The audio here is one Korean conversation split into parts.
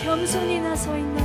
겸손히 나서 있네.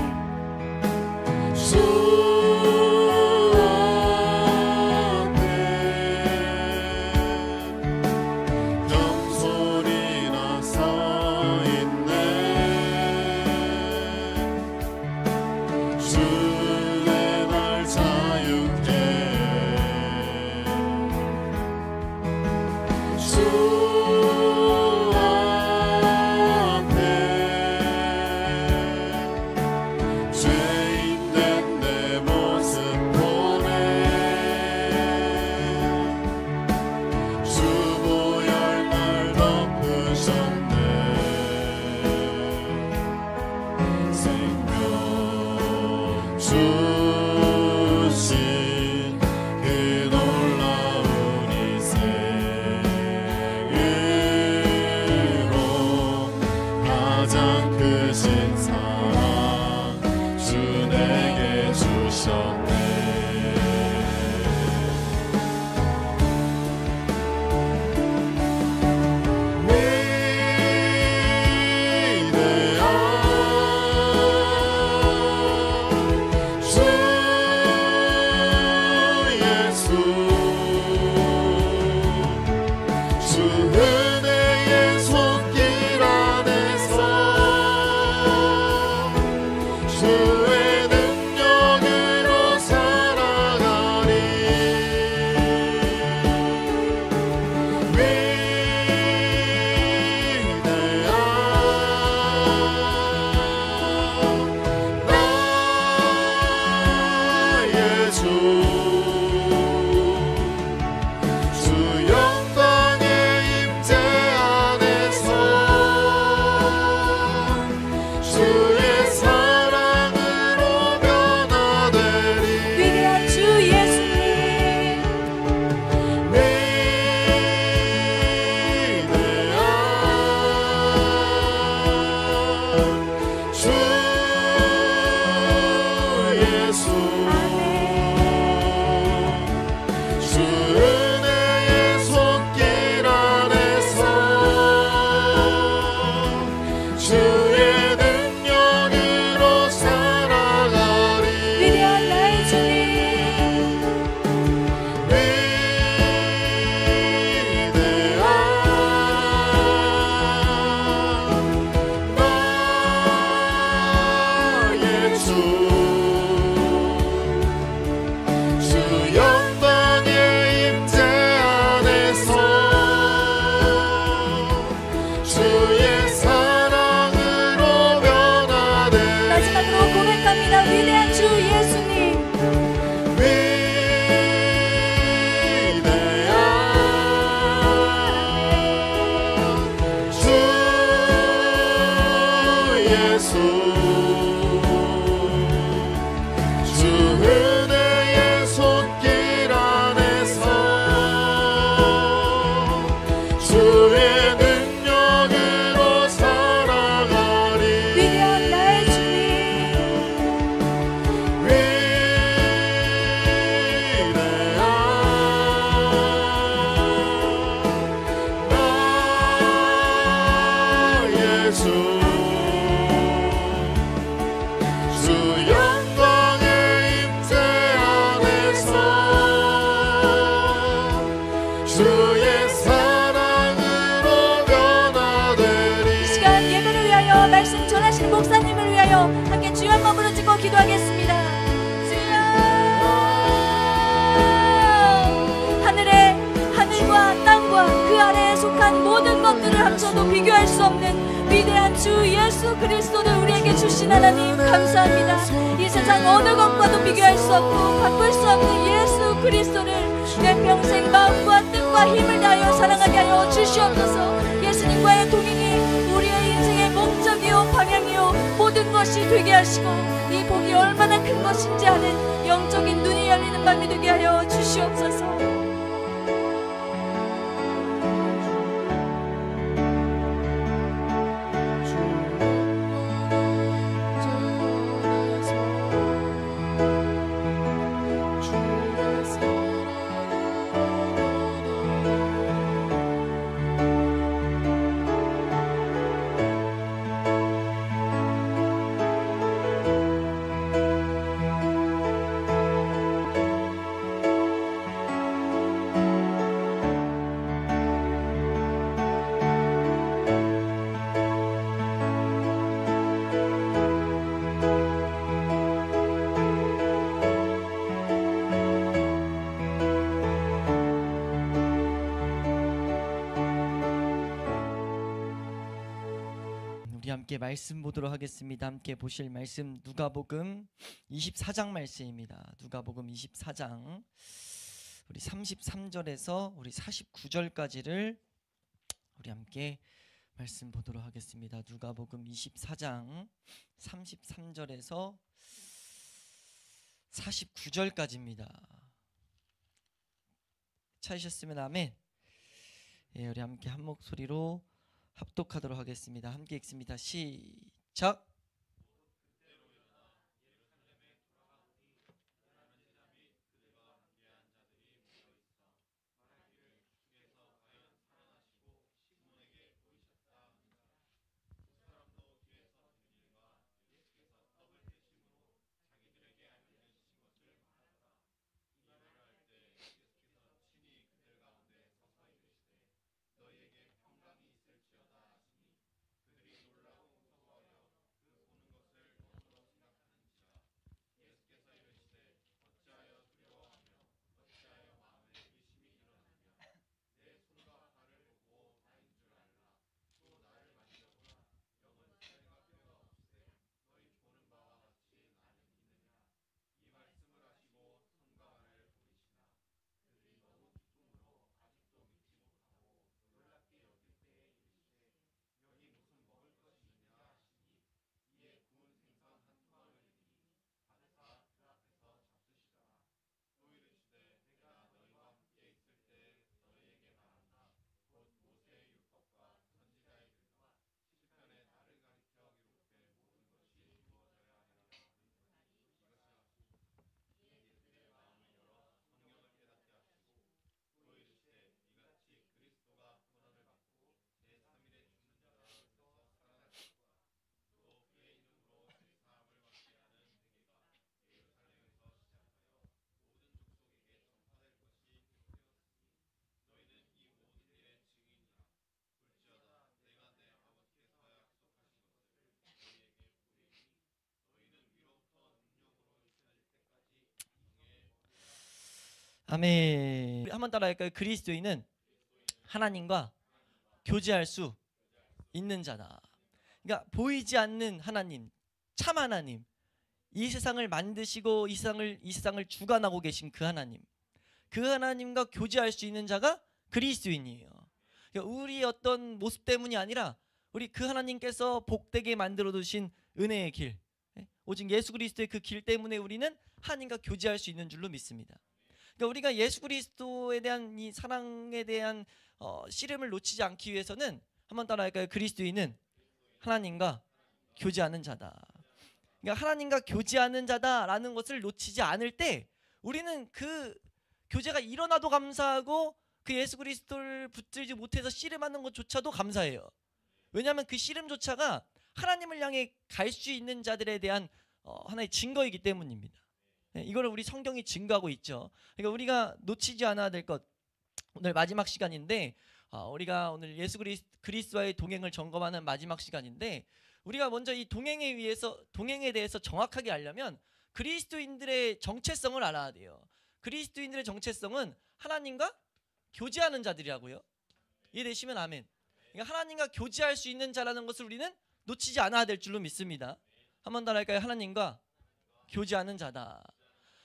목사님을 위하여 함께 주여 한번 부르짖고 기도하겠습니다. 주여, 하늘과 땅과 그 아래에 속한 모든 것들을 합쳐도 비교할 수 없는 위대한 주 예수 그리스도를 우리에게 주신 하나님 감사합니다. 이 세상 어느 것과도 비교할 수 없고 바꿀 수 없는 예수 그리스도를 내 평생 마음과 뜻과 힘을 다하여 사랑하게 하여 주시옵소서. 예수님과의 동행이 우리의 인생의 목적이요 방향이요 모든 것이 되게 하시고 이 복이 얼마나 큰 것인지 아는 영적인 눈이 열리는 밤이 되게 하여 주시옵소서. 함께 말씀 보도록 하겠습니다. 함께 보실 말씀 누가복음 24장 말씀입니다. 누가복음 24장 우리 33절에서 우리 49절까지를 우리 함께 말씀 보도록 하겠습니다. 누가복음 24장 33절에서 49절까지입니다. 찾으셨으면 아멘. 예, 우리 함께 한 목소리로 합독하도록 하겠습니다. 함께 읽습니다. 시작. 아멘. 한번 따라할까요? 그리스도인은 하나님과 교제할 수 있는 자다. 그러니까 보이지 않는 하나님, 참 하나님, 이 세상을 만드시고 이 세상을 주관하고 계신 그 하나님, 그 하나님과 교제할 수 있는 자가 그리스도인이에요. 그러니까 우리 어떤 모습 때문이 아니라 우리 그 하나님께서 복되게 만들어 두신 은혜의 길, 오직 예수 그리스도의 그 길 때문에 우리는 하나님과 교제할 수 있는 줄로 믿습니다. 그러니까 우리가 예수 그리스도에 대한 이 사랑에 대한 씨름을 놓치지 않기 위해서는 한번 따라할까요? 그리스도인은 하나님과 교제하는 자다. 그러니까 하나님과 교제하는 자다라는 것을 놓치지 않을 때 우리는 그 교제가 일어나도 감사하고 그 예수 그리스도를 붙들지 못해서 씨름하는 것조차도 감사해요. 왜냐하면 그 씨름조차가 하나님을 향해 갈 수 있는 자들에 대한 하나의 증거이기 때문입니다. 이거를 우리 성경이 증거하고 있죠. 그러니까 우리가 놓치지 않아야 될 것, 오늘 마지막 시간인데 우리가 오늘 예수 그리스도와의 동행을 점검하는 마지막 시간인데 우리가 먼저 이 동행에 대해서 정확하게 알려면 그리스도인들의 정체성을 알아야 돼요. 그리스도인들의 정체성은 하나님과 교제하는 자들이라고요. 이해되시면 아멘. 그러니까 하나님과 교제할 수 있는 자라는 것을 우리는 놓치지 않아야 될 줄로 믿습니다. 한번 더 할까요? 하나님과 교제하는 자다.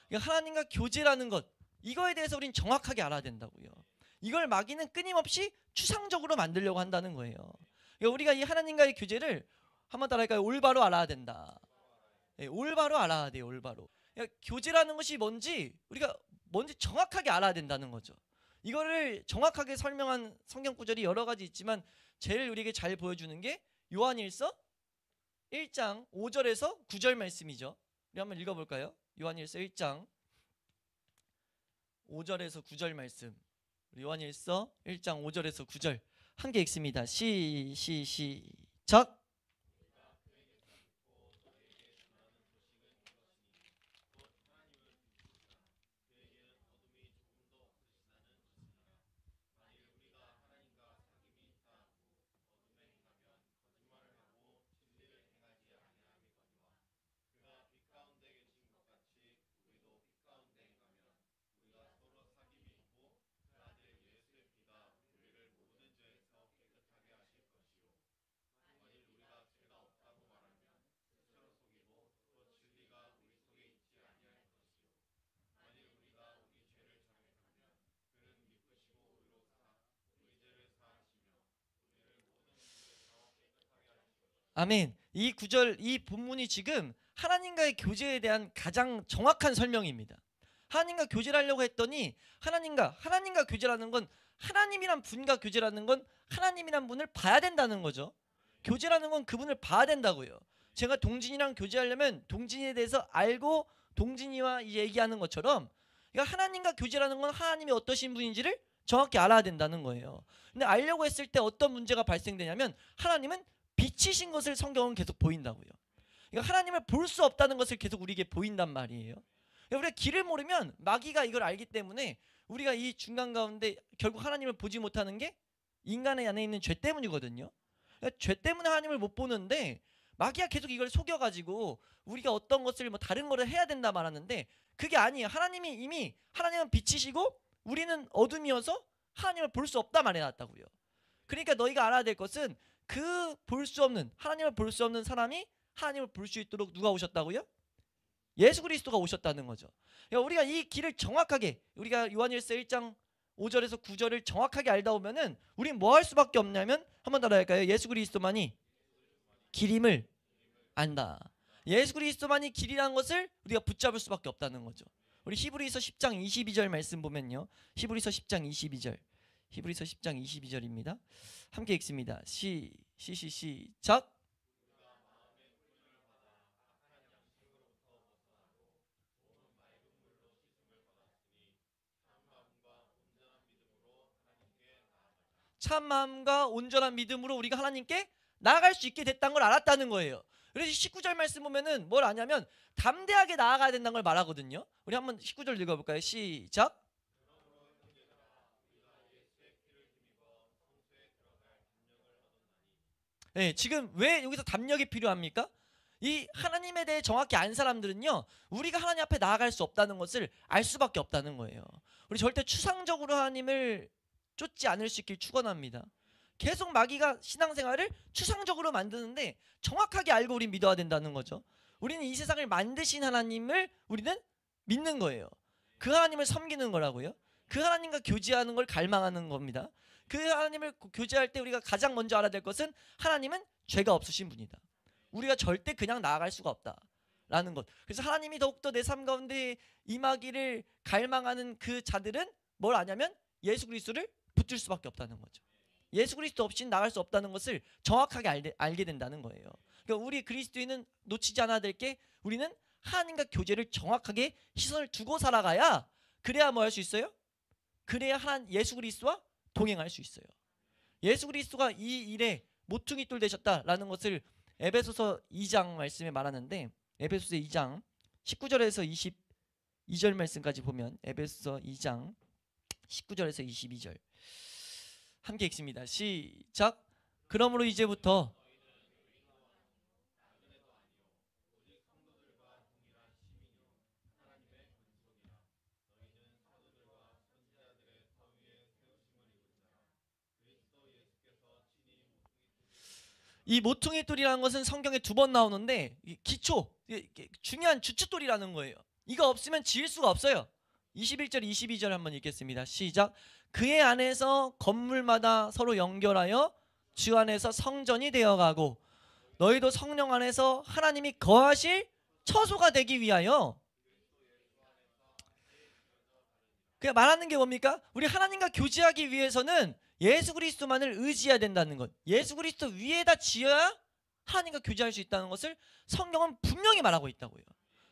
그러니까 하나님과 교제라는 것, 이거에 대해서 우리는 정확하게 알아야 된다고요. 이걸 마귀는 끊임없이 추상적으로 만들려고 한다는 거예요. 그러니까 우리가 이 하나님과의 교제를 한번 따라할까요? 올바로 알아야 된다. 올바로 알아야 돼요. 올바로. 그러니까 교제라는 것이 뭔지 우리가 정확하게 알아야 된다는 거죠. 이거를 정확하게 설명한 성경 구절이 여러 가지 있지만 제일 우리에게 잘 보여주는 게 요한일서 1장 5절에서 9절 말씀이죠. 우리 한번 읽어볼까요? 요한일서 1장 5절에서 9절 말씀. 요한일서 1장 5절에서 9절 함께 읽습니다. 시작. 아멘. 이 구절, 이 본문이 지금 하나님과의 교제에 대한 가장 정확한 설명입니다. 하나님과 교제를 하려고 했더니 하나님과 교제라는 건, 하나님이란 분과 교제라는 건 하나님이란 분을 봐야 된다는 거죠. 교제라는 건 그분을 봐야 된다고요. 제가 동진이랑 교제하려면 동진이에 대해서 알고 동진이와 얘기하는 것처럼, 그러니까 하나님과 교제라는 건 하나님이 어떠신 분인지를 정확히 알아야 된다는 거예요. 근데 알려고 했을 때 어떤 문제가 발생되냐면, 하나님은 빛이신 것을 성경은 계속 보인다고요. 그러니까 하나님을 볼 수 없다는 것을 계속 우리에게 보인단 말이에요. 우리가 길을 모르면, 마귀가 이걸 알기 때문에 우리가 이 중간 가운데 결국 하나님을 보지 못하는 게 인간의 안에 있는 죄 때문이거든요. 그러니까 죄 때문에 하나님을 못 보는데, 마귀가 계속 이걸 속여가지고 우리가 어떤 것을 다른 거를 해야 된다 말하는데, 그게 아니에요. 하나님이 이미, 하나님은 빛이시고 우리는 어둠이어서 하나님을 볼 수 없다 말해놨다고요. 그러니까 너희가 알아야 될 것은, 그 볼 수 없는, 하나님을 볼 수 없는 사람이 하나님을 볼 수 있도록 누가 오셨다고요? 예수 그리스도가 오셨다는 거죠. 그러니까 우리가 이 길을 정확하게, 우리가 요한일서 1장 5절에서 9절을 정확하게 알다 보면은 우린 뭐 할 수밖에 없냐면, 한번 따라할까요? 예수 그리스도만이 길임을 안다. 예수 그리스도만이 길이라는 것을 우리가 붙잡을 수밖에 없다는 거죠. 우리 히브리서 10장 22절 말씀 보면요, 히브리서 10장 22절, 히브리서 10장 22절입니다. 함께 읽습니다. 시작. 참 마음과 온전한 믿음으로 우리가 하나님께 나아갈 수 있게 됐다는 걸 알았다는 거예요. 그래서 19절 말씀 보면은 뭘 아냐면, 담대하게 나아가야 된다는 걸 말하거든요. 우리 한번 19절 읽어볼까요? 시작. 네, 지금 왜 여기서 담력이 필요합니까? 이 하나님에 대해 정확히 안 사람들은요, 우리가 하나님 앞에 나아갈 수 없다는 것을 알 수밖에 없다는 거예요. 우리 절대 추상적으로 하나님을 쫓지 않을 수 있길 축원합니다. 계속 마귀가 신앙생활을 추상적으로 만드는데, 정확하게 알고 우리 믿어야 된다는 거죠. 우리는 이 세상을 만드신 하나님을 우리는 믿는 거예요. 그 하나님을 섬기는 거라고요. 그 하나님과 교제하는 걸 갈망하는 겁니다. 그 하나님을 교제할 때 우리가 가장 먼저 알아야 될 것은, 하나님은 죄가 없으신 분이다. 우리가 절대 그냥 나아갈 수가 없다라는 것. 그래서 하나님이 더욱더 내 삶 가운데 임하기를 갈망하는 그 자들은 뭘 아냐면, 예수 그리스도를 붙들 수밖에 없다는 거죠. 예수 그리스도 없이는 나갈 수 없다는 것을 정확하게 알게 된다는 거예요. 그러니까 우리 그리스도인은 놓치지 않아야 될 게, 우리는 하나님과 교제를 정확하게 시선을 두고 살아가야, 그래야 뭐 할 수 있어요? 그래야 예수 그리스도와 동행할 수 있어요. 예수 그리스도가 이 일에 모퉁이돌 되셨다라는 것을 에베소서 2장 말씀에 말하는데, 에베소서 2장 19절에서 22절 말씀까지 보면, 에베소서 2장 19절에서 22절 함께 읽습니다. 시작. 그러므로 이제부터 이 모퉁이돌이라는 것은 성경에 2번 나오는데, 기초, 중요한 주춧돌이라는 거예요. 이거 없으면 지을 수가 없어요. 21절 22절 한번 읽겠습니다. 시작. 그의 안에서 건물마다 서로 연결하여 주 안에서 성전이 되어가고, 너희도 성령 안에서 하나님이 거하실 처소가 되기 위하여. 그냥 말하는 게 뭡니까? 우리 하나님과 교제하기 위해서는 예수 그리스도만을 의지해야 된다는 것. 예수 그리스도 위에다 지어야 하나님과 교제할 수 있다는 것을 성경은 분명히 말하고 있다고요.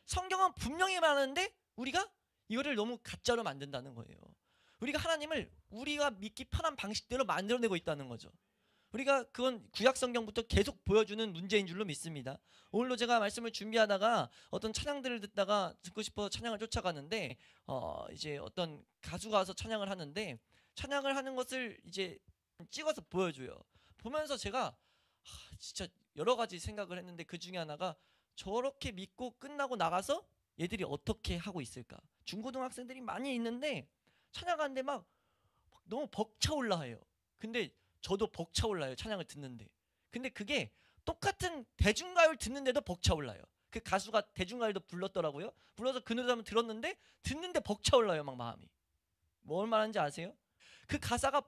성경은 분명히 말하는데 우리가 이거를 너무 가짜로 만든다는 거예요. 우리가 하나님을 우리가 믿기 편한 방식대로 만들어내고 있다는 거죠. 우리가 그건 구약 성경부터 계속 보여주는 문제인 줄로 믿습니다. 오늘도 제가 말씀을 준비하다가 어떤 찬양들을 듣다가 듣고 싶어 찬양을 쫓아가는데, 이제 어떤 가수가 와서 찬양을 하는데, 찬양을 하는 것을 이제 찍어서 보여줘요. 보면서 제가 진짜 여러 가지 생각을 했는데, 그 중에 하나가, 저렇게 믿고 끝나고 나가서 얘들이 어떻게 하고 있을까. 중고등학생들이 많이 있는데 찬양하는데 막 너무 벅차올라 해요. 근데 저도 벅차올라요, 찬양을 듣는데. 근데 그게 똑같은 대중가요를 듣는데도 벅차올라요. 그 가수가 대중가요도 불렀더라고요. 불러서 그 노래 한번 들었는데, 듣는데 벅차올라요, 막 마음이. 뭘 말하는지 아세요? 그 가사가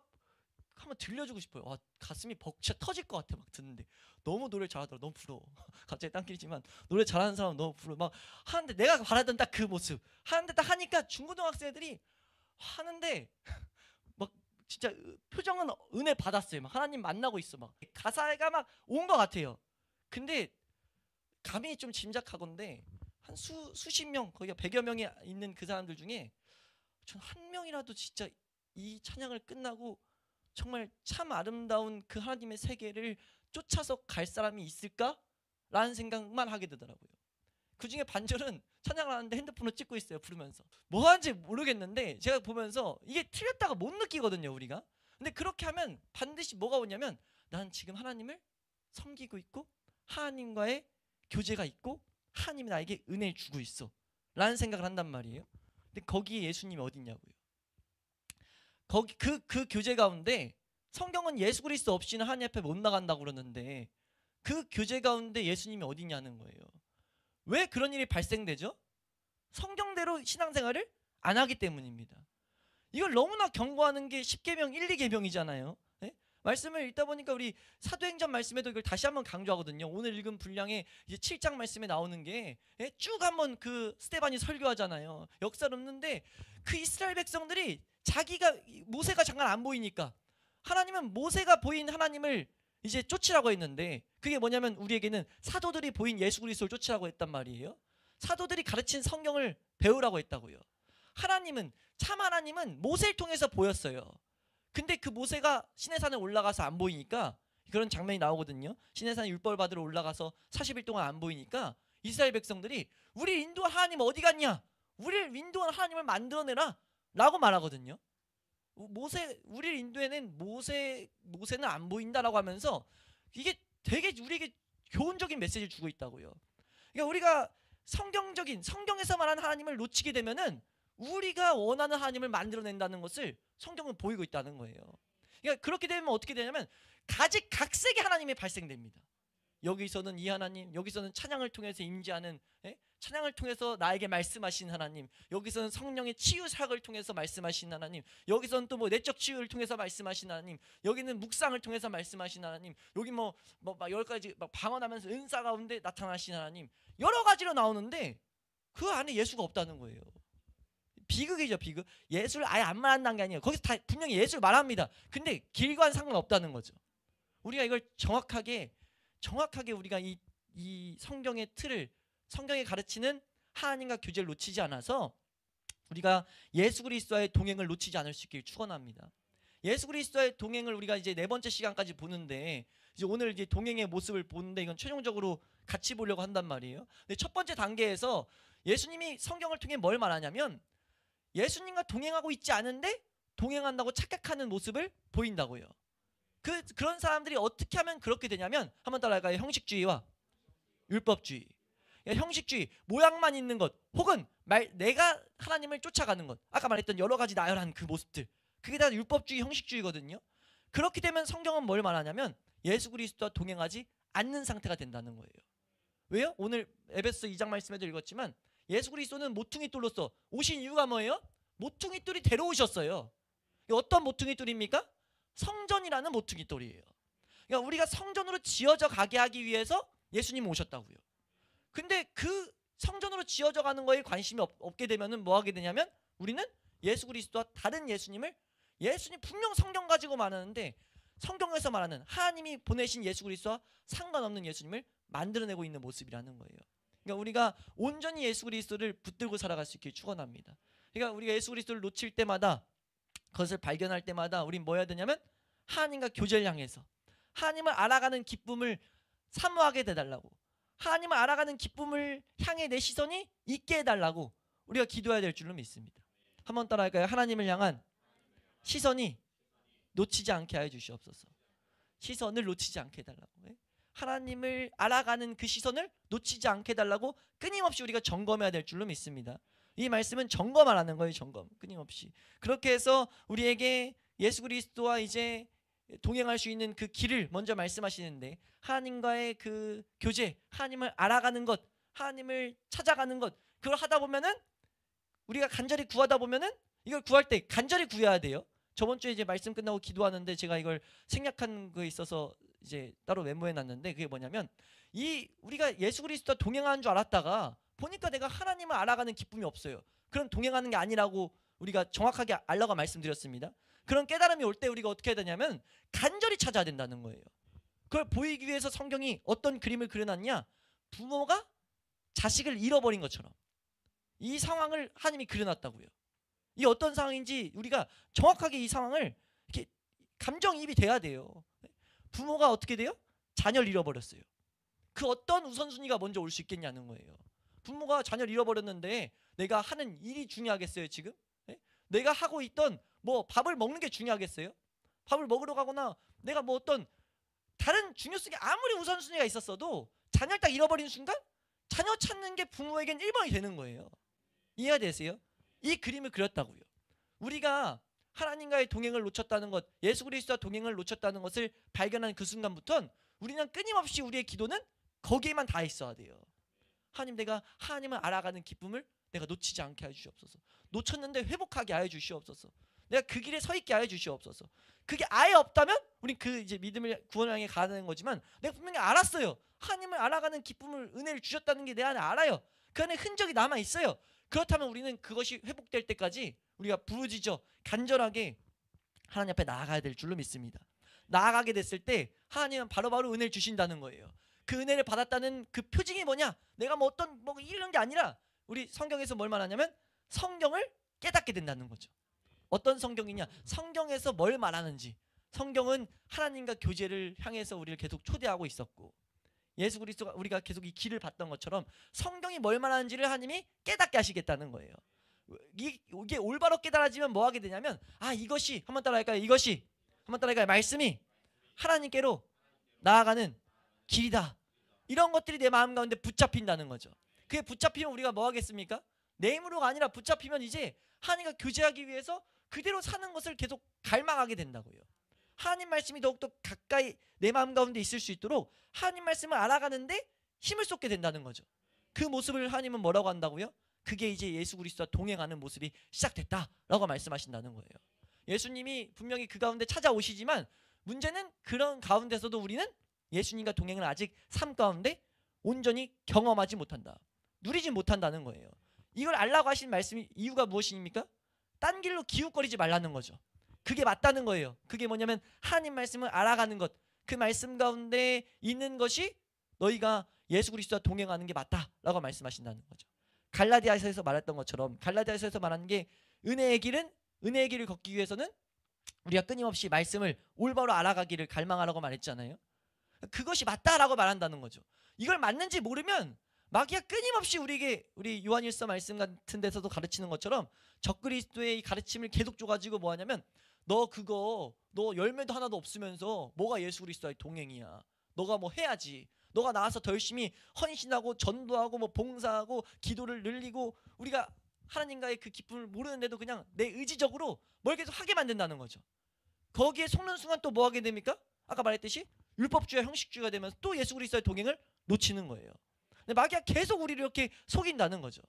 한번 들려주고 싶어요. 와, 가슴이 벅차 터질 것 같아. 막 듣는데 너무 노래 잘하더라. 너무 부러워. 갑자기 딴길이지만 노래 잘하는 사람 너무 부러워. 막 하는데 내가 바라던 딱 그 모습 하는데 딱 하니까 중고등학생 애들이 하는데 막 진짜 표정은 은혜 받았어요. 막 하나님 만나고 있어. 막 가사가 막 온 것 같아요. 근데 감히 좀 짐작하건데 한 수십 명, 거의 100여 명이 있는 그 사람들 중에 전 한 명이라도 진짜 이 찬양을 끝나고 정말 참 아름다운 그 하나님의 세계를 쫓아서 갈 사람이 있을까라는 생각만 하게 되더라고요. 그 중에 반절은 찬양을 하는데 핸드폰을 찍고 있어요. 부르면서 뭐 하는지 모르겠는데 제가 보면서 이게 틀렸다가 못 느끼거든요, 우리가. 근데 그렇게 하면 반드시 뭐가 오냐면 난 지금 하나님을 섬기고 있고 하나님과의 교제가 있고 하나님이 나에게 은혜를 주고 있어 라는 생각을 한단 말이에요. 근데 거기에 예수님이 어딨냐고요. 거기 그 교제 가운데 성경은 예수 그리스도 없이는 하나님 앞에 못 나간다고 그러는데 그 교제 가운데 예수님이 어디냐는 거예요. 왜 그런 일이 발생되죠? 성경대로 신앙생활을 안 하기 때문입니다. 이걸 너무나 경고하는 게 10계명 1, 2계명이잖아요. 네? 말씀을 읽다 보니까 우리 사도행전 말씀에도 이걸 다시 한번 강조하거든요. 오늘 읽은 분량에 이제 7장 말씀에 나오는 게 쭉 한번 그 스데반이 설교하잖아요. 역사를 없는데 그 이스라엘 백성들이 자기가 모세가 잠깐 안 보이니까 하나님은 모세가 보인 하나님을 이제 쫓으라고 했는데 그게 뭐냐면 우리에게는 사도들이 보인 예수 그리스도를 쫓으라고 했단 말이에요. 사도들이 가르친 성경을 배우라고 했다고요. 하나님은 참 하나님은 모세를 통해서 보였어요. 근데 그 모세가 시내산에 올라가서 안 보이니까 그런 장면이 나오거든요. 시내산에 율법을 받으러 올라가서 40일 동안 안 보이니까 이스라엘 백성들이 우리 인도한 하나님 어디 갔냐? 우리를 인도한 하나님을 만들어내라 라고 말하거든요. 우리를 인도에는 모세는 안 보인다라고 하면서 이게 되게 우리에게 교훈적인 메시지를 주고 있다고요. 그러니까 우리가 성경에서 말하는 하나님을 놓치게 되면은 우리가 원하는 하나님을 만들어낸다는 것을 성경은 보이고 있다는 거예요. 그러니까 그렇게 되면 어떻게 되냐면 각색의 하나님이 발생됩니다. 여기서는 이 하나님, 여기서는 찬양을 통해서 임재하는 찬양을 통해서 나에게 말씀하신 하나님, 여기서는 성령의 치유 사역을 통해서 말씀하신 하나님, 여기서는 또 뭐 내적 치유를 통해서 말씀하신 하나님, 여기는 묵상을 통해서 말씀하신 하나님, 여기 뭐 여러 가지 막 방언하면서 은사 가운데 나타나신 하나님, 여러 가지로 나오는데 그 안에 예수가 없다는 거예요. 비극이죠, 비극. 예수를 아예 안 말한다는 게 아니에요. 거기서 다 분명히 예수를 말합니다. 근데 길과는 상관없다는 거죠. 우리가 이걸 정확하게 우리가 이 성경의 틀을, 성경에 가르치는 하나님과 교제를 놓치지 않아서 우리가 예수 그리스도와의 동행을 놓치지 않을 수 있기를 축원합니다. 예수 그리스도와의 동행을 우리가 이제 4번째 시간까지 보는데 이제 오늘 이제 동행의 모습을 보는데 이건 최종적으로 같이 보려고 한단 말이에요. 근데 첫 번째 단계에서 예수님이 성경을 통해 뭘 말하냐면 예수님과 동행하고 있지 않은데 동행한다고 착각하는 모습을 보인다고요. 그런 사람들이 어떻게 하면 그렇게 되냐면 한번 따라할까요? 형식주의와 율법주의. 형식주의, 모양만 있는 것 혹은 내가 하나님을 쫓아가는 것, 아까 말했던 여러 가지 나열한 그 모습들, 그게 다 율법주의, 형식주의거든요. 그렇게 되면 성경은 뭘 말하냐면 예수 그리스도와 동행하지 않는 상태가 된다는 거예요. 왜요? 오늘 에베소 2장 말씀에도 읽었지만 예수 그리스도는 모퉁이돌로서 오신 이유가 뭐예요? 모퉁이돌이 데려오셨어요. 어떤 모퉁이돌입니까? 성전이라는 모퉁이돌이에요. 그러니까 우리가 성전으로 지어져 가게 하기 위해서 예수님 오셨다고요. 근데 그 성전으로 지어져 가는 거에 관심이 없게 되면은 뭐 하게 되냐면 우리는 예수 그리스도와 다른 예수님 분명 성경 가지고 말하는데 성경에서 말하는 하나님이 보내신 예수 그리스도와 상관없는 예수님을 만들어내고 있는 모습이라는 거예요. 그러니까 우리가 온전히 예수 그리스도를 붙들고 살아갈 수 있길 축원합니다. 그러니까 우리가 예수 그리스도를 놓칠 때마다 그것을 발견할 때마다 우린 뭐 해야 되냐면 하나님과 교제를 향해서 하나님을 알아가는 기쁨을 사모하게 해달라고, 하나님을 알아가는 기쁨을 향해 내 시선이 있게 해달라고 우리가 기도해야 될 줄로 믿습니다. 한번 따라할까요? 하나님을 향한 시선이 놓치지 않게 하여 주시옵소서. 시선을 놓치지 않게 해달라고. 하나님을 알아가는 그 시선을 놓치지 않게 해달라고 끊임없이 우리가 점검해야 될 줄로 믿습니다. 이 말씀은 점검하라는 거예요. 점검, 끊임없이. 그렇게 해서 우리에게 예수 그리스도와 이제 동행할 수 있는 그 길을 먼저 말씀하시는데, 하나님과의 그 교제, 하나님을 알아가는 것, 하나님을 찾아가는 것, 그걸 하다 보면은 우리가 간절히 구하다 보면은 이걸 구할 때 간절히 구해야 돼요. 저번 주에 이제 말씀 끝나고 기도하는데 제가 이걸 생략한 거 있어서 이제 따로 메모해 놨는데, 그게 뭐냐면 우리가 예수 그리스도와 동행하는 줄 알았다가 보니까 내가 하나님을 알아가는 기쁨이 없어요. 그럼 동행하는 게 아니라고 우리가 정확하게 알라고 말씀드렸습니다. 그런 깨달음이 올 때 우리가 어떻게 해야 되냐면 간절히 찾아야 된다는 거예요. 그걸 보이기 위해서 성경이 어떤 그림을 그려놨냐, 부모가 자식을 잃어버린 것처럼 이 상황을 하나님이 그려놨다고요. 이게 어떤 상황인지 우리가 정확하게 이 상황을 이렇게 감정이입이 돼야 돼요. 부모가 어떻게 돼요? 자녀를 잃어버렸어요. 그 어떤 우선순위가 먼저 올 수 있겠냐는 거예요. 부모가 자녀를 잃어버렸는데 내가 하는 일이 중요하겠어요 지금? 내가 하고 있던 뭐 밥을 먹는 게 중요하겠어요? 밥을 먹으러 가거나 내가 뭐 어떤 다른 중요성이 아무리 우선순위가 있었어도 자녀를 딱 잃어버린 순간 자녀 찾는 게 부모에겐 1번이 되는 거예요. 이해가 되세요? 이 그림을 그렸다고요. 우리가 하나님과의 동행을 놓쳤다는 것, 예수 그리스도와 동행을 놓쳤다는 것을 발견한 그 순간부터는 우리는 끊임없이 우리의 기도는 거기에만 다 있어야 돼요. 하나님, 내가 하나님을 알아가는 기쁨을 내가 놓치지 않게 해 주시옵소서. 놓쳤는데 회복하게 하여 주시옵소서. 내가 그 길에 서 있게 하여 주시옵소서. 그게 아예 없다면 우리 그 이제 믿음을 구원을 향해 가는 거지만, 내가 분명히 알았어요. 하나님을 알아가는 기쁨을, 은혜를 주셨다는 게 내 안에 알아요. 그 안에 흔적이 남아 있어요. 그렇다면 우리는 그것이 회복될 때까지 우리가 부르짖어 간절하게 하나님 앞에 나아가야 될 줄로 믿습니다. 나아가게 됐을 때 하나님은 바로바로 은혜를 주신다는 거예요. 그 은혜를 받았다는 그 표징이 뭐냐? 내가 뭐 어떤 뭐 이런 게 아니라 우리 성경에서 뭘 말하냐면 성경을 깨닫게 된다는 거죠. 어떤 성경이냐? 성경에서 뭘 말하는지. 성경은 하나님과 교제를 향해서 우리를 계속 초대하고 있었고, 예수 그리스도가 우리가 계속 이 길을 봤던 것처럼 성경이 뭘 말하는지를 하나님이 깨닫게 하시겠다는 거예요. 이게 올바로 깨달아지면 뭐 하게 되냐면, 이것이, 한번 따라할까요? 이것이, 한번 따라할까요? 말씀이 하나님께로 나아가는 길이다. 이런 것들이 내 마음 가운데 붙잡힌다는 거죠. 그게 붙잡히면 우리가 뭐 하겠습니까? 내 힘으로가 아니라 붙잡히면 이제 하나님과 교제하기 위해서 그대로 사는 것을 계속 갈망하게 된다고요. 하나님 말씀이 더욱더 가까이 내 마음 가운데 있을 수 있도록 하나님 말씀을 알아가는데 힘을 쏟게 된다는 거죠. 그 모습을 하나님은 뭐라고 한다고요? 그게 이제 예수 그리스도와 동행하는 모습이 시작됐다라고 말씀하신다는 거예요. 예수님이 분명히 그 가운데 찾아오시지만 문제는 그런 가운데서도 우리는 예수님과 동행을 아직 삶 가운데 온전히 경험하지 못한다. 누리지 못한다는 거예요. 이걸 알라고 하신 말씀이 이유가 무엇입니까? 딴 길로 기웃거리지 말라는 거죠. 그게 맞다는 거예요. 그게 뭐냐면 하나님 말씀을 알아가는 것, 그 말씀 가운데 있는 것이 너희가 예수 그리스도와 동행하는 게 맞다라고 말씀하신다는 거죠. 갈라디아서에서 말했던 것처럼, 갈라디아서에서 말하는 게 은혜의 길을 걷기 위해서는 우리가 끊임없이 말씀을 올바로 알아가기를 갈망하라고 말했잖아요. 그것이 맞다라고 말한다는 거죠. 이걸 맞는지 모르면 마귀가 끊임없이 우리에게, 우리 요한일서 말씀 같은 데서도 가르치는 것처럼 적그리스도의 이 가르침을 계속 줘가지고 뭐 하냐면, 너 열매도 하나도 없으면서 뭐가 예수 그리스도와의 동행이야. 너가 뭐 해야지. 너가 나와서 더 열심히 헌신하고 전도하고 뭐 봉사하고 기도를 늘리고, 우리가 하나님과의 그 기쁨을 모르는데도 그냥 내 의지적으로 뭘 계속 하게 만든다는 거죠. 거기에 속는 순간 또 뭐 하게 됩니까? 아까 말했듯이 율법주의와 형식주의가 되면서 또 예수 그리스도의 동행을 놓치는 거예요. 근데 마귀가 계속 우리를 이렇게 속인다는 거죠.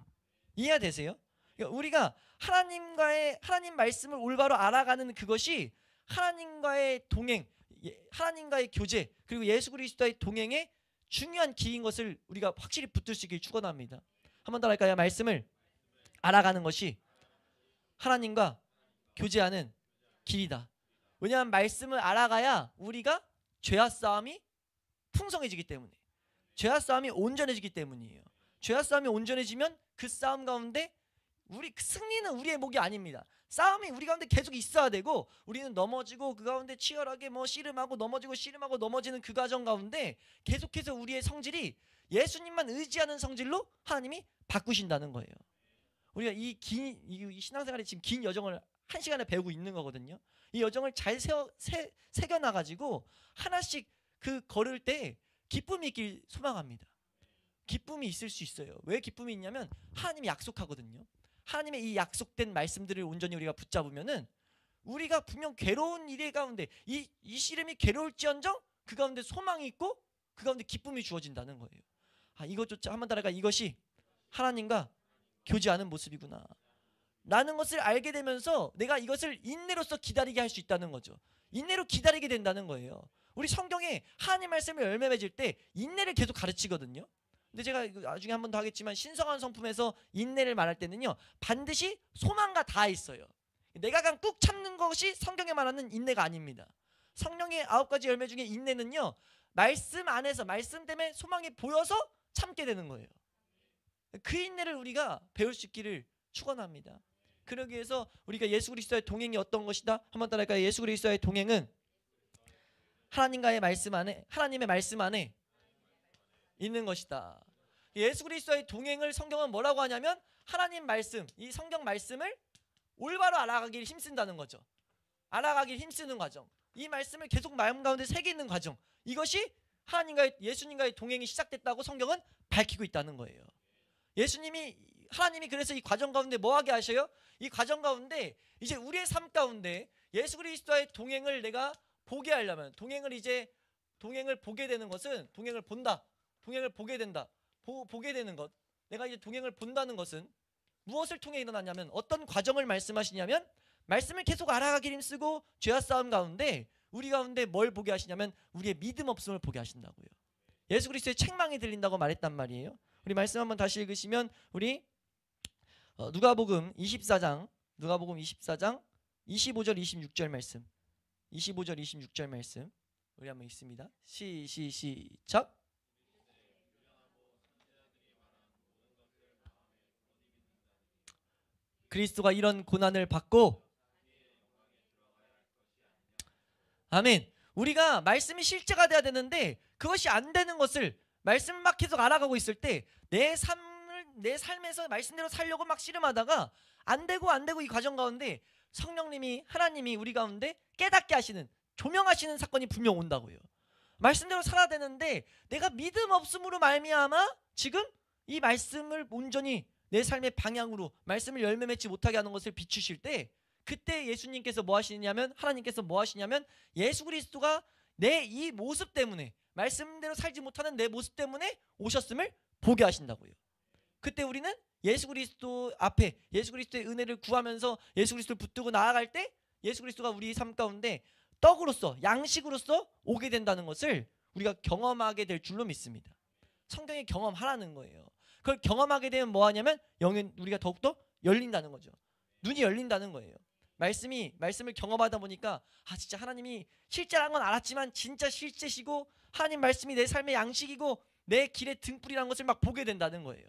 이해되세요? 그러니까 우리가 하나님 말씀을 올바로 알아가는 그것이 하나님과의 동행, 하나님과의 교제, 그리고 예수 그리스도의 동행의 중요한 길인 것을 우리가 확실히 붙들 수 있길 축원합니다. 한번 더 할까요? 말씀을 알아가는 것이 하나님과 교제하는 길이다. 왜냐하면 말씀을 알아가야 우리가 죄와 싸움이 풍성해지기 때문에, 죄와 싸움이 온전해지기 때문이에요. 죄와 싸움이 온전해지면 그 싸움 가운데 승리는 우리의 목이 아닙니다. 싸움이 우리 가운데 계속 있어야 되고, 우리는 넘어지고 그 가운데 치열하게 뭐 씨름하고 넘어지는 그 과정 가운데 계속해서 우리의 성질이 예수님만 의지하는 성질로 하나님이 바꾸신다는 거예요. 우리가 이 신앙생활에 지금 긴 여정을 1시간에 배우고 있는 거거든요. 이 여정을 잘 새겨놔가지고 하나씩 그 걸을 때 기쁨이 있길 소망합니다. 기쁨이 있을 수 있어요. 왜 기쁨이 있냐면 하나님이 약속하거든요. 하나님의 이 약속된 말씀들을 온전히 우리가 붙잡으면은 우리가 분명 괴로운 일의 가운데 이 씨름이 괴로울지언정 그 가운데 소망이 있고 그 가운데 기쁨이 주어진다는 거예요. 이것조차 한번 따라가, 이것이 하나님과 교제하는 모습이구나. 라는 것을 알게 되면서 내가 이것을 인내로서 기다리게 할 수 있다는 거죠. 인내로 기다리게 된다는 거예요. 우리 성경에 하나님 말씀을 열매 맺을 때 인내를 계속 가르치거든요. 근데 제가 나중에 한 번 더 하겠지만 신성한 성품에서 인내를 말할 때는요, 반드시 소망과 다 있어요. 내가 그냥 꾹 참는 것이 성경에 말하는 인내가 아닙니다. 성령의 9가지 열매 중에 인내는요, 말씀 안에서 말씀 때문에 소망이 보여서 참게 되는 거예요. 그 인내를 우리가 배울 수 있기를 축원합니다. 그러기 위해서 우리가 예수 그리스도의 동행이 어떤 것이다? 한번 따라할까요? 예수 그리스도의 동행은 하나님과의 말씀 안에, 하나님의 말씀 안에 있는 것이다. 예수 그리스도의 동행을 성경은 뭐라고 하냐면 하나님 말씀, 이 성경 말씀을 올바로 알아가기를 힘쓴다는 거죠. 알아가기를 힘쓰는 과정, 이 말씀을 계속 마음 가운데 새기는 과정, 이것이 하나님과의, 예수님과의 동행이 시작됐다고 성경은 밝히고 있다는 거예요. 하나님이 그래서 이 과정 가운데 뭐하게 하셔요? 이 과정 가운데 이제 우리의 삶 가운데 예수 그리스도의 동행을 내가 보게 하려면, 동행을 보게 되는 것은, 동행을 본다, 동행을 보게 된다, 보게 되는 것, 내가 이제 동행을 본다는 것은 무엇을 통해 일어나냐면, 어떤 과정을 말씀하시냐면 말씀을 계속 알아가기를 힘쓰고 죄와 싸움 가운데 우리 가운데 뭘 보게 하시냐면 우리의 믿음 없음을 보게 하신다고요. 예수 그리스도의 책망이 들린다고 말했단 말이에요. 우리 말씀 한번 다시 읽으시면 우리 누가복음 24장 25절 26절 말씀, 25절 26절 말씀 우리 한번 읽습니다. 시작. 그리스도가 이런 고난을 받고, 아멘. 우리가 말씀이 실제가 돼야 되는데 그것이 안 되는 것을 말씀 막 계속 알아가고 있을 때 내 삶에서 말씀대로 살려고 막 씨름하다가 안 되고 이 과정 가운데 성령님이, 하나님이 우리 가운데 깨닫게 하시는, 조명하시는 사건이 분명 온다고요. 말씀대로 살아야 되는데 내가 믿음 없음으로 말미암아 지금 이 말씀을 온전히 내 삶의 방향으로, 말씀을 열매 맺지 못하게 하는 것을 비추실 때, 그때 예수님께서 뭐 하시냐면, 하나님께서 뭐 하시냐면 예수 그리스도가 내 이 모습 때문에, 말씀대로 살지 못하는 내 모습 때문에 오셨음을 보게 하신다고요. 그때 우리는 예수 그리스도 앞에, 예수 그리스도의 은혜를 구하면서 예수 그리스도를 붙들고 나아갈 때 예수 그리스도가 우리 삶 가운데 떡으로서, 양식으로서 오게 된다는 것을 우리가 경험하게 될 줄로 믿습니다. 성경에 경험하라는 거예요. 그걸 경험하게 되면 뭐 하냐면 영은 우리가 더욱더 열린다는 거죠. 눈이 열린다는 거예요. 말씀을 경험하다 보니까 진짜 하나님이 실제라는 건 알았지만 진짜 실제시고 하나님 말씀이 내 삶의 양식이고 내 길의 등불이라는 것을 막 보게 된다는 거예요.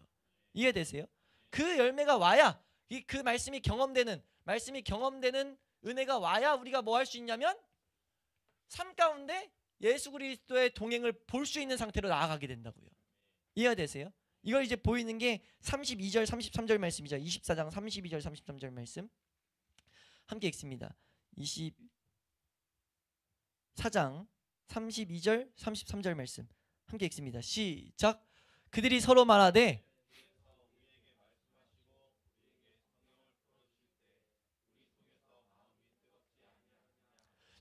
이해되세요? 그 열매가 와야, 그 말씀이 경험되는 은혜가 와야 우리가 뭐 할 수 있냐면 삶 가운데 예수 그리스도의 동행을 볼 수 있는 상태로 나아가게 된다고요. 이해가 되세요? 이걸 이제 보이는 게 32절 33절 말씀이죠. 24장 32절 33절 말씀 함께 읽습니다. 24장 32절 33절 말씀 함께 읽습니다. 시작. 그들이 서로 말하되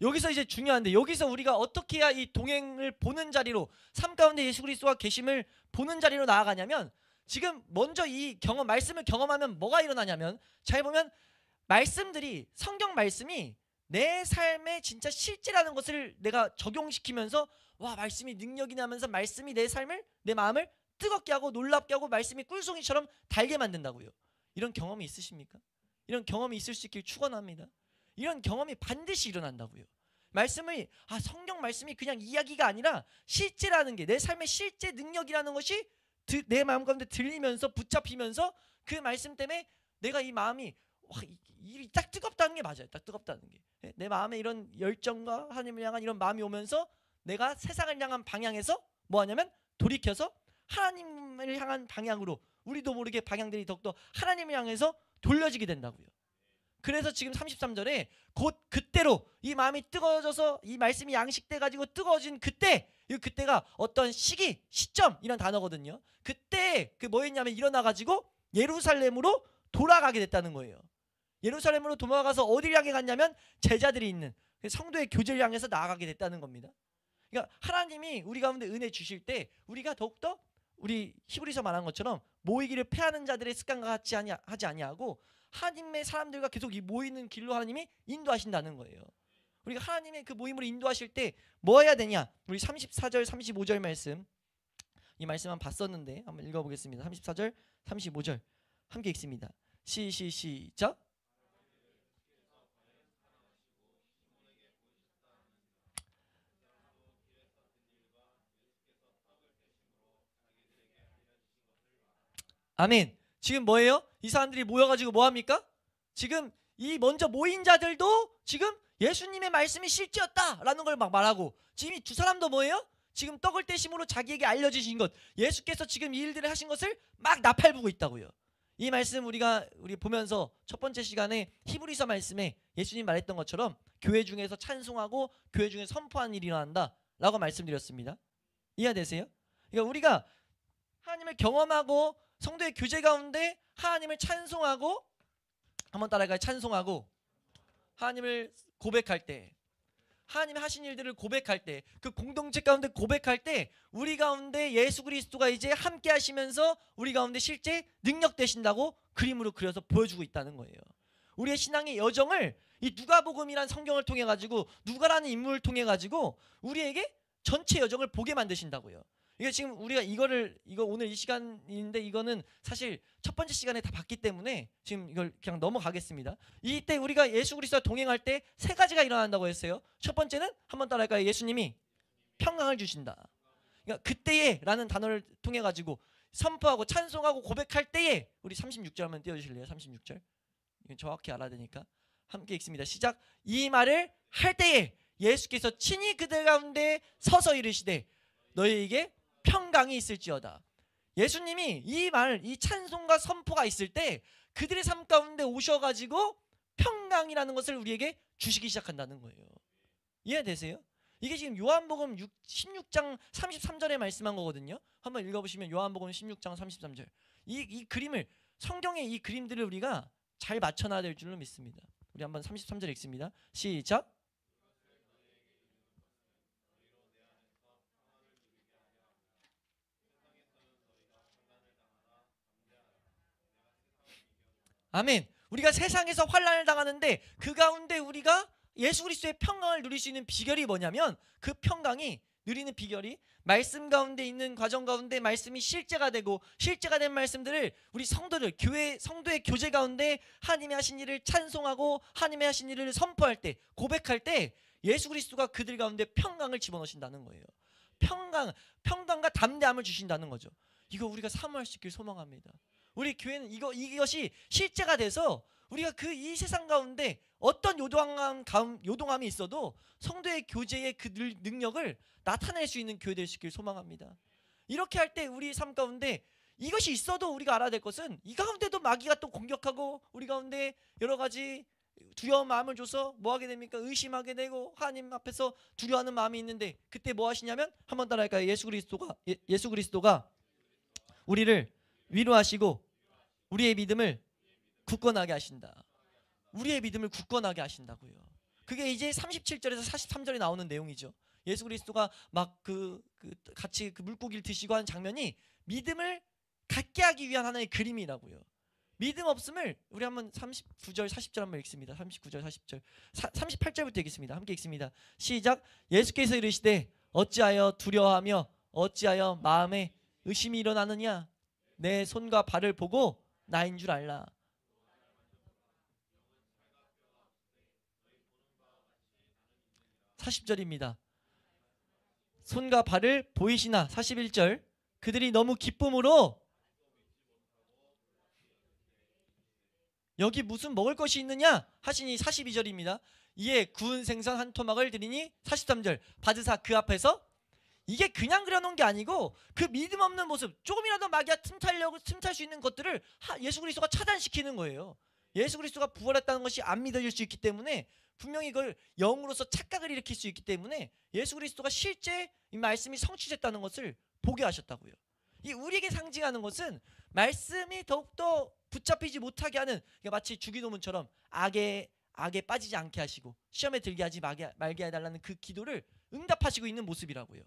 여기서 이제 중요한데, 여기서 우리가 어떻게 해야 이 동행을 보는 자리로, 삶 가운데 예수 그리스도가 계심을 보는 자리로 나아가냐면, 지금 먼저 이 말씀을 경험하면 뭐가 일어나냐면, 잘 보면 말씀들이, 성경 말씀이 내 삶에 진짜 실제라는 것을 내가 적용시키면서 와, 말씀이 능력이 나면서 말씀이 내 삶을, 내 마음을 뜨겁게 하고 놀랍게 하고 말씀이 꿀송이처럼 달게 만든다고요. 이런 경험이 있으십니까? 이런 경험이 있을 수 있길 축원합니다. 이런 경험이 반드시 일어난다고요. 성경 말씀이 그냥 이야기가 아니라 실제라는 게, 내 삶의 실제 능력이라는 것이 내 마음 가운데 들리면서 붙잡히면서 그 말씀 때문에 내가 이 마음이 딱 뜨겁다는 게 맞아요. 딱 뜨겁다는 게. 내 마음에 이런 열정과 하나님을 향한 이런 마음이 오면서 내가 세상을 향한 방향에서 뭐 하냐면 돌이켜서 하나님을 향한 방향으로, 우리도 모르게 방향들이 더욱더 하나님을 향해서 돌려지게 된다고요. 그래서 지금 33절에 곧 그때로 이 마음이 뜨거워져서 이 말씀이 양식돼 가지고 뜨거워진 그때가 어떤 시점 이런 단어거든요. 그때 뭐 했냐면 일어나 가지고 예루살렘으로 돌아가게 됐다는 거예요. 예루살렘으로 돌아가서 어디를 향해 갔냐면 제자들이 있는 성도의 교제를 향해서 나아가게 됐다는 겁니다. 그러니까 하나님이 우리 가운데 은혜 주실 때 우리가 더욱더 우리 히브리서 말한 것처럼 모이기를 패하는 자들의 습관과 같이 하지 아니하고 하나님의 사람들과 계속 이 모이는 길로 하나님이 인도하신다는 거예요. 우리가 하나님의 그 모임으로 인도하실 때 뭐 해야 되냐? 우리 34절 35절 말씀, 이 말씀만 봤었는데 한번 읽어보겠습니다. 34절 35절 함께 읽습니다. 시작. 아멘. 지금 뭐예요? 이 사람들이 모여가지고 뭐합니까? 지금 이 먼저 모인 자들도 지금 예수님의 말씀이 실제였다라는 걸 막 말하고, 지금 이 두 사람도 뭐예요? 지금 떡을 떼심으로 자기에게 알려주신 것, 예수께서 지금 이 일들을 하신 것을 막 나팔부고 있다고요. 이 말씀 우리 보면서 첫 번째 시간에 히브리서 말씀에 예수님 말했던 것처럼 교회 중에서 찬송하고 교회 중에서 선포하는 일이 일어난다 라고 말씀드렸습니다. 이해되세요? 그러니까 우리가 하나님을 경험하고 성도의 교제 가운데 하나님을 찬송하고, 한번 따라가요. 찬송하고 하나님을 고백할 때, 하나님이 하신 일들을 고백할 때, 그 공동체 가운데 고백할 때 우리 가운데 예수 그리스도가 이제 함께 하시면서 우리 가운데 실제 능력 되신다고 그림으로 그려서 보여주고 있다는 거예요. 우리의 신앙의 여정을 이 누가복음이란 성경을 통해 가지고, 누가라는 인물을 통해 가지고 우리에게 전체 여정을 보게 만드신다고요. 이게 지금 우리가 이거 오늘 이 시간인데 이거는 사실 첫 번째 시간에 다 봤기 때문에 지금 이걸 그냥 넘어가겠습니다. 이때 우리가 예수 그리스도와 동행할 때 세 가지가 일어난다고 했어요. 첫 번째는 한번 따라할까요? 예수님이 평강을 주신다. 그러니까 그때에라는 단어를 통해 가지고 선포하고 찬송하고 고백할 때에, 우리 36절 한번 띄워주실래요? 36절. 이건 정확히 알아야 되니까 함께 읽습니다. 시작. 이 말을 할 때에 예수께서 친히 그들 가운데 서서 이르시되 너희에게 평강이 있을지어다. 예수님이 이 말, 이 찬송과 선포가 있을 때 그들의 삶 가운데 오셔가지고 평강이라는 것을 우리에게 주시기 시작한다는 거예요. 이해되세요? 이게 지금 요한복음 16장 33절에 말씀한 거거든요. 한번 읽어보시면 요한복음 16장 33절. 이 그림을, 성경의 이 그림들을 우리가 잘 맞춰놔야 될 줄로 믿습니다. 우리 한번 33절 읽습니다. 시작. 아멘. 우리가 세상에서 환난을 당하는데 그 가운데 우리가 예수 그리스도의 평강을 누릴 수 있는 비결이 뭐냐면, 그 평강이 누리는 비결이 말씀 가운데 있는 과정 가운데 말씀이 실제가 되고, 실제가 된 말씀들을 우리 성도의 교제 가운데 하나님의 하신 일을 찬송하고 하나님의 하신 일을 선포할 때, 고백할 때 예수 그리스도가 그들 가운데 평강을 집어넣으신다는 거예요. 평강과 담대함을 주신다는 거죠. 이거 우리가 사모할 수 있길 소망합니다. 우리 교회는 이것이 실제가 돼서 우리가 이 세상 가운데 어떤 요동함이 있어도 성도의 교제의 그 능력을 나타낼 수 있는 교회 될 수 있길 소망합니다. 이렇게 할 때 우리 삶 가운데 이것이 있어도 우리가 알아야 될 것은, 이 가운데도 마귀가 또 공격하고 우리 가운데 여러 가지 두려운 마음을 줘서 뭐 하게 됩니까? 의심하게 되고 하나님 앞에서 두려워하는 마음이 있는데, 그때 뭐 하시냐면, 한번 따라할까요? 예수 그리스도가 우리를 위로하시고 우리의 믿음을 굳건하게 하신다. 우리의 믿음을 굳건하게 하신다고요. 그게 이제 37절에서 43절에 나오는 내용이죠. 예수 그리스도가 막 같이 그 물고기를 드시고 하는 장면이 믿음을 갖게 하기 위한 하나의 그림이라고요. 믿음 없음을 우리 한번 39절 40절 한번 읽습니다. 39절 40절 38절부터 읽겠습니다. 함께 읽습니다. 시작. 예수께서 이르시되 어찌하여 두려워하며 어찌하여 마음에 의심이 일어나느냐? 내 손과 발을 보고 나인 줄 알라. (40절입니다) 손과 발을 보이시나. 41절. 그들이 너무 기쁨으로 여기 무슨 먹을 것이 있느냐 하시니. 42절입니다. 이에 구운 생선 한 토막을 드리니. 43절. 받으사 그 앞에서. 이게 그냥 그려놓은 게 아니고 그 믿음 없는 모습, 조금이라도 마귀가 틈탈 수 있는 것들을 예수 그리스도가 차단시키는 거예요. 예수 그리스도가 부활했다는 것이 안 믿어질 수 있기 때문에, 분명히 그걸 영으로서 착각을 일으킬 수 있기 때문에 예수 그리스도가 실제 이 말씀이 성취됐다는 것을 보게 하셨다고요. 이 우리에게 상징하는 것은 말씀이 더욱더 붙잡히지 못하게 하는, 그러니까 마치 주기도문처럼 악에 빠지지 않게 하시고 시험에 들게 하지 말게 해달라는 그 기도를 응답하시고 있는 모습이라고요.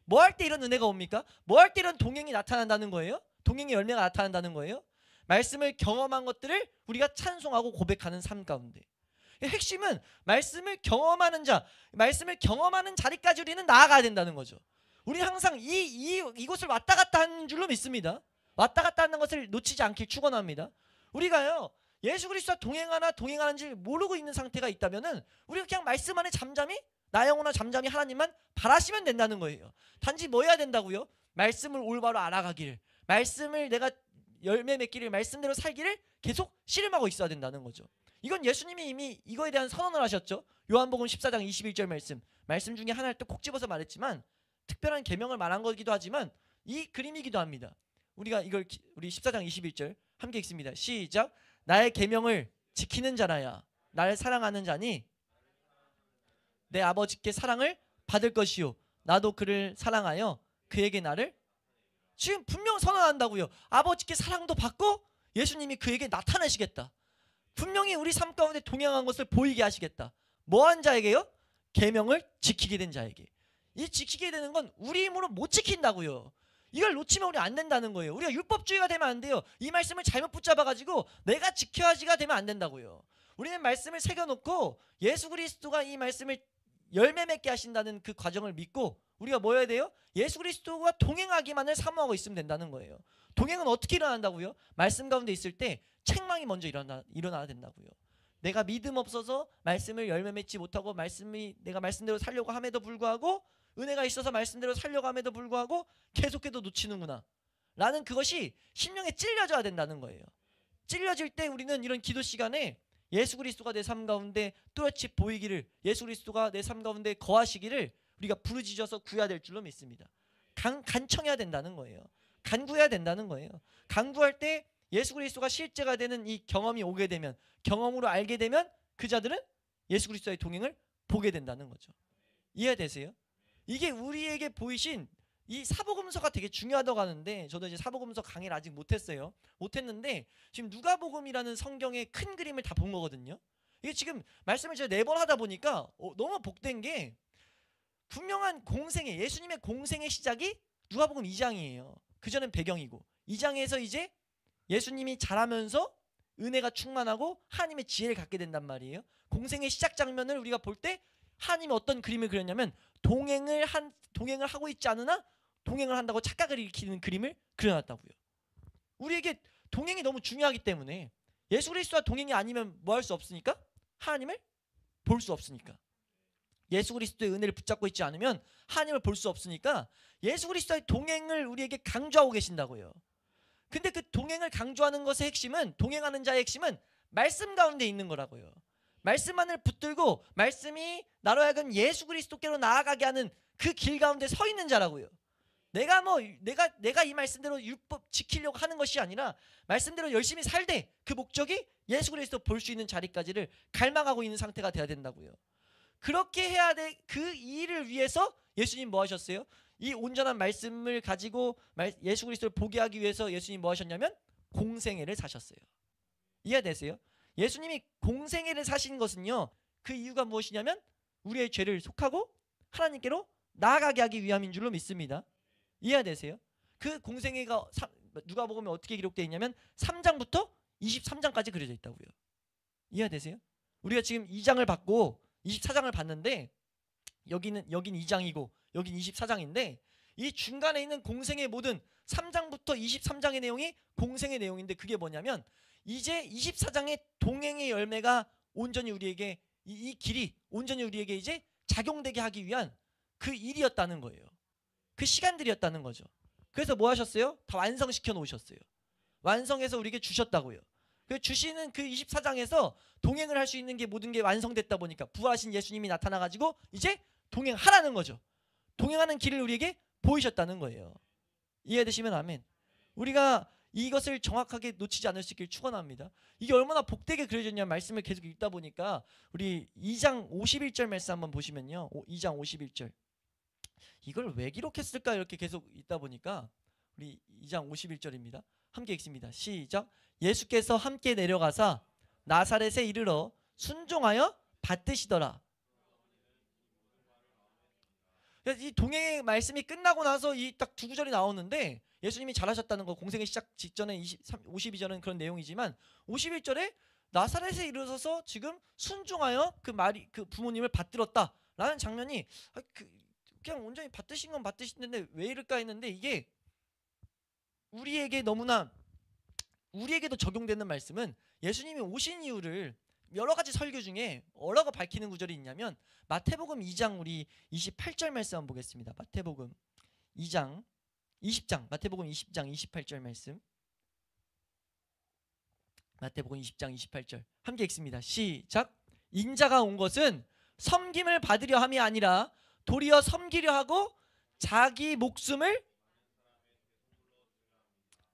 뭐 할 때 이런 은혜가 옵니까? 뭐 할 때 이런 동행이 나타난다는 거예요? 동행의 열매가 나타난다는 거예요? 말씀을 경험한 것들을 우리가 찬송하고 고백하는 삶 가운데, 핵심은 말씀을 경험하는 자, 말씀을 경험하는 자리까지 우리는 나아가야 된다는 거죠. 우리는 항상 이곳을 왔다 갔다 하는 줄로 믿습니다. 왔다 갔다 하는 것을 놓치지 않길 축원합니다. 우리가요 예수 그리스도와 동행하는지 모르고 있는 상태가 있다면은 우리가 그냥 말씀 안에 잠잠히, 나 영혼아 잠잠히 하나님만 바라시면 된다는 거예요. 단지 뭐 해야 된다고요? 말씀을 올바로 알아가기를, 말씀을 내가 열매 맺기를, 말씀대로 살기를 계속 씨름하고 있어야 된다는 거죠. 이건 예수님이 이미 이거에 대한 선언을 하셨죠. 요한복음 14장 21절 말씀 중에 하나를 또 콕 집어서 말했지만 특별한 계명을 말한 거기도 하지만 이 그림이기도 합니다. 우리가 이걸 우리 14장 21절 함께 읽습니다. 시작. 나의 계명을 지키는 자라야 나를 사랑하는 자니 내 아버지께 사랑을 받을 것이요 나도 그를 사랑하여 그에게 나를, 지금 분명 선언한다고요. 아버지께 사랑도 받고 예수님이 그에게 나타내시겠다. 분명히 우리 삶 가운데 동행한 것을 보이게 하시겠다. 뭐한 자에게요? 계명을 지키게 된 자에게. 이 지키게 되는 건 우리 힘으로 못 지킨다고요. 이걸 놓치면 우리 안 된다는 거예요. 우리가 율법주의가 되면 안 돼요. 이 말씀을 잘못 붙잡아가지고 내가 지켜야지가 되면 안 된다고요. 우리는 말씀을 새겨놓고 예수 그리스도가 이 말씀을 열매 맺게 하신다는 그 과정을 믿고 우리가 뭐 해야 돼요? 예수 그리스도와 동행하기만을 사모하고 있으면 된다는 거예요. 동행은 어떻게 일어난다고요? 말씀 가운데 있을 때 책망이 먼저 일어나야 된다고요. 내가 믿음 없어서 말씀을 열매 맺지 못하고 내가 말씀대로 살려고 함에도 불구하고, 은혜가 있어서 말씀대로 살려고 함에도 불구하고 계속해도 놓치는구나 라는 그것이 심령에 찔려져야 된다는 거예요. 찔려질 때 우리는 이런 기도 시간에 예수 그리스도가 내 삶 가운데 뚜렷이 보이기를, 예수 그리스도가 내 삶 가운데 거하시기를 우리가 부르짖어서 구해야 될 줄로 믿습니다. 간청해야 된다는 거예요. 간구해야 된다는 거예요. 간구할 때 예수 그리스도가 실제가 되는 이 경험이 오게 되면, 경험으로 알게 되면 그 자들은 예수 그리스도의 동행을 보게 된다는 거죠. 이해되세요? 이게 우리에게 보이신 이 사복음서가 되게 중요하다고 하는데, 저도 이제 사복음서 강의를 아직 못했는데 지금 누가복음이라는 성경의 큰 그림을 다 본 거거든요. 이게 지금 말씀을 제가 4번 하다 보니까 너무 복된 게, 분명한 공생애, 예수님의 공생의 시작이 누가복음 2장이에요. 그전엔 배경이고, 2장에서 이제 예수님이 자라면서 은혜가 충만하고 하나님의 지혜를 갖게 된단 말이에요. 공생의 시작 장면을 우리가 볼 때 하나님이 어떤 그림을 그렸냐면 동행을 하고 있지 않으나 동행을 한다고 착각을 일으키는 그림을 그려놨다고요. 우리에게 동행이 너무 중요하기 때문에, 예수 그리스도와 동행이 아니면 뭐 할 수 없으니까? 하나님을 볼 수 없으니까. 예수 그리스도의 은혜를 붙잡고 있지 않으면 하나님을 볼 수 없으니까 예수 그리스도의 동행을 우리에게 강조하고 계신다고요. 근데 그 동행을 강조하는 것의 핵심은, 동행하는 자의 핵심은 말씀 가운데 있는 거라고요. 말씀만을 붙들고 말씀이 나로 하여금 예수 그리스도께로 나아가게 하는 그 길 가운데 서 있는 자라고요. 내가 이 말씀대로 율법 지키려고 하는 것이 아니라 말씀대로 열심히 살되 그 목적이 예수 그리스도 볼 수 있는 자리까지를 갈망하고 있는 상태가 돼야 된다고요. 그렇게 해야 돼. 그 일을 위해서 예수님 뭐 하셨어요? 이 온전한 말씀을 가지고 예수 그리스도를 보게 하기 위해서 예수님 뭐 하셨냐면 공생애를 사셨어요. 이해되세요? 예수님이 공생애를 사신 것은요, 그 이유가 무엇이냐면 우리의 죄를 속하고 하나님께로 나아가게 하기 위함인 줄로 믿습니다. 이해되세요? 그 공생애가 누가복음에 어떻게 기록되어 있냐면 3장부터 23장까지 그려져 있다고요. 이해되세요? 우리가 지금 2장을 받고 24장을 봤는데 여긴 2장이고 여긴 24장인데 이 중간에 있는 공생의 모든 3장부터 23장의 내용이 공생의 내용인데, 그게 뭐냐면 이제 24장의 동행의 열매가 온전히 우리에게 이 길이 온전히 우리에게 이제 작용되게 하기 위한 그 일이었다는 거예요. 그 시간들이었다는 거죠. 그래서 뭐 하셨어요? 다 완성시켜 놓으셨어요. 완성해서 우리에게 주셨다고요. 그 주시는 그 24장에서 동행을 할 수 있는 게 모든 게 완성됐다 보니까 부활하신 예수님이 나타나가지고 이제 동행하라는 거죠. 동행하는 길을 우리에게 보이셨다는 거예요. 이해되시면 아멘. 우리가 이것을 정확하게 놓치지 않을 수 있길 축원합니다. 이게 얼마나 복되게 그려졌냐, 말씀을 계속 읽다 보니까 우리 2장 51절 말씀 한번 보시면요. 2장 51절. 이걸 왜 기록했을까 이렇게 계속 읽다 보니까 우리 2장 51절입니다. 함께 읽습니다. 시작. 예수께서 함께 내려가사 나사렛에 이르러 순종하여 받드시더라. 그래서 이 동행의 말씀이 끝나고 나서 이 딱 두 구절이 나오는데 예수님이 잘하셨다는 거, 공생의 시작 직전에 52절은 그런 내용이지만 51절에 나사렛에 이르러서 지금 순종하여 그 부모님을 받들었다라는 장면이 그냥 온전히 받드신 건 받드시는데 왜 이럴까 했는데, 이게 우리에게도 적용되는 말씀은 예수님이 오신 이유를 여러 가지 설교 중에 뭐라고 밝히는 구절이 있냐면 마태복음 2장 우리 28절 말씀 한번 보겠습니다. 마태복음 20장 28절 말씀. 마태복음 20장 28절 함께 읽습니다. 시작. 인자가 온 것은 섬김을 받으려 함이 아니라 도리어 섬기려 하고 자기 목숨을,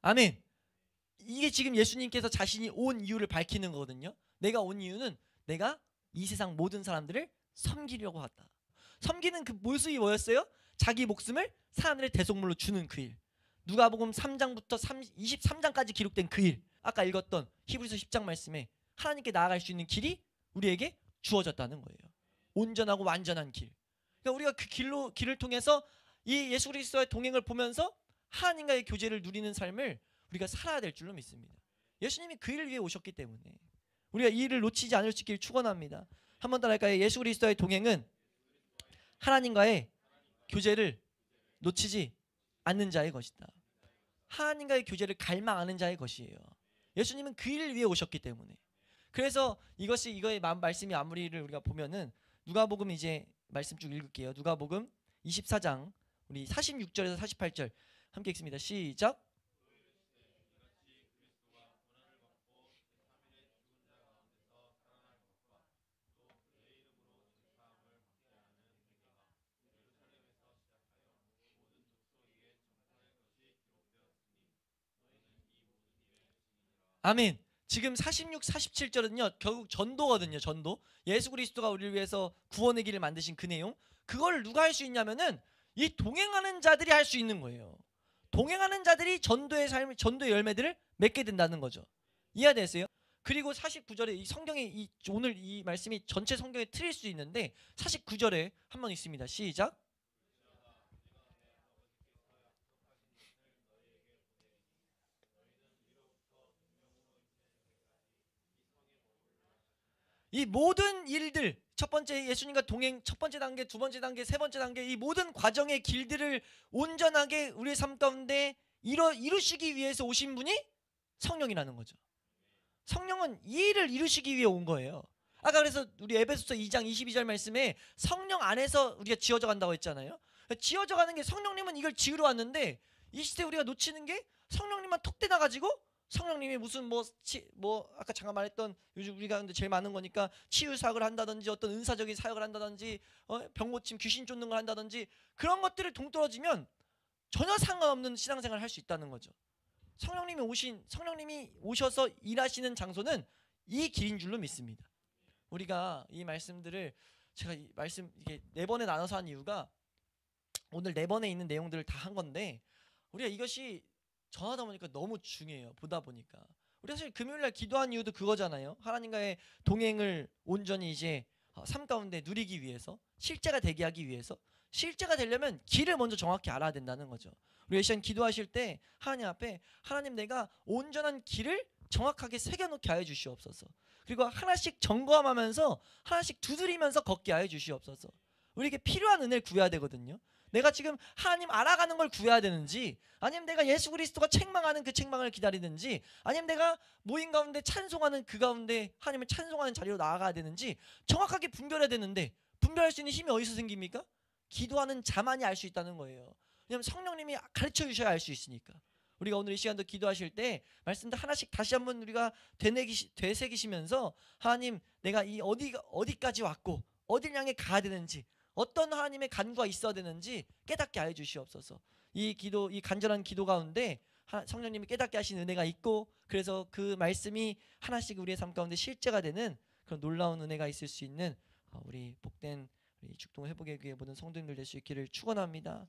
아멘. 이게 지금 예수님께서 자신이 온 이유를 밝히는 거거든요. 내가 온 이유는 내가 이 세상 모든 사람들을 섬기려고 왔다. 섬기는 그 모습이 뭐였어요? 자기 목숨을 사람들의 대속물로 주는 그 일. 누가복음 3장부터 23장까지 기록된 그 일. 아까 읽었던 히브리서 10장 말씀에 하나님께 나아갈 수 있는 길이 우리에게 주어졌다는 거예요. 온전하고 완전한 길. 그러니까 우리가 그 길을 통해서 이 예수 그리스도의 동행을 보면서 하나님과의 교제를 누리는 삶을 우리가 살아야 될 줄로 믿습니다. 예수님이 그 일을 위해 오셨기 때문에 우리가 이 일을 놓치지 않을 수 있기를 축원합니다. 한번 따라할까요? 예수 그리스도의 동행은 하나님과의 교제를 놓치지 않는 자의 것이다. 하나님과의 교제를 갈망하는 자의 것이에요. 예수님은 그 일을 위해 오셨기 때문에. 그래서 이거의 말씀이 마무리를 우리가 보면은 누가복음 이제 말씀 쭉 읽을게요. 누가복음 24장 우리 46절에서 48절 함께 읽습니다. 시작. 아멘. 지금 46, 47절은요 결국 전도거든요. 전도. 예수 그리스도가 우리를 위해서 구원의 길을 만드신 그 내용. 그걸 누가 할 수 있냐면은 이 동행하는 자들이 할 수 있는 거예요. 동행하는 자들이 전도의 전도의 열매들을 맺게 된다는 거죠. 이해되세요? 그리고 49절에 이 성경에 오늘 이 말씀이 전체 성경에 틀릴 수 있는데 49절에 한번 있습니다. 시작. 이 모든 일들, 첫 번째 예수님과 동행, 첫 번째 단계, 두 번째 단계, 세 번째 단계, 이 모든 과정의 길들을 온전하게 우리의 삶 가운데 이루시기 위해서 오신 분이 성령이라는 거죠. 성령은 이 일을 이루시기 위해 온 거예요. 아까 그래서 우리 에베소서 2장 22절 말씀에 성령 안에서 우리가 지어져 간다고 했잖아요. 지어져 가는 게, 성령님은 이걸 지으러 왔는데 이 시대 우리가 놓치는 게 성령님만 톡 떼나가지고 성령님이 무슨 아까 잠깐 말했던 요즘 우리가 근데 제일 많은 거니까 치유 사역을 한다든지 어떤 은사적인 사역을 한다든지 병 고침 귀신 쫓는 걸 한다든지 그런 것들을 동떨어지면 전혀 상관없는 신앙생활을 할 수 있다는 거죠. 성령님이 오셔서 일하시는 장소는 이 길인 줄로 믿습니다. 우리가 이 말씀들을 제가 이 말씀 이게 4번에 나눠서 한 이유가 오늘 4번에 있는 내용들을 다 한 건데 우리가 이것이 전하다 보니까 너무 중요해요. 보다 보니까 우리가 사실 금요일날 기도한 이유도 그거잖아요. 하나님과의 동행을 온전히 이제 삶 가운데 누리기 위해서, 실제가 되게 하기 위해서. 실제가 되려면 길을 먼저 정확히 알아야 된다는 거죠. 우리 시간 기도하실 때 하나님 앞에, 하나님 내가 온전한 길을 정확하게 새겨놓게 하여 주시옵소서. 그리고 하나씩 점검하면서 하나씩 두드리면서 걷게 하여 주시옵소서. 우리에게 필요한 은혜를 구해야 되거든요. 내가 지금 하나님 알아가는 걸 구해야 되는지, 아니면 내가 예수 그리스도가 책망하는 그 책망을 기다리는지, 아니면 내가 모임 가운데 찬송하는 그 가운데 하나님을 찬송하는 자리로 나아가야 되는지 정확하게 분별해야 되는데, 분별할 수 있는 힘이 어디서 생깁니까? 기도하는 자만이 알 수 있다는 거예요. 왜냐하면 성령님이 가르쳐 주셔야 알 수 있으니까. 우리가 오늘 이 시간도 기도하실 때 말씀들 하나씩 다시 한번 우리가 되새기시면서 하나님 내가 이 어디까지 왔고 어딜 향해 가야 되는지, 어떤 하나님의 간구가 있어야 되는지 깨닫게 하여 주시옵소서. 이 간절한 기도 가운데 성령님이 깨닫게 하신 은혜가 있고, 그래서 그 말씀이 하나씩 우리의 삶 가운데 실제가 되는 그런 놀라운 은혜가 있을 수 있는 우리 복된 우리 축동 회복의 교회 모든 성도님들 될 수 있기를 축원합니다.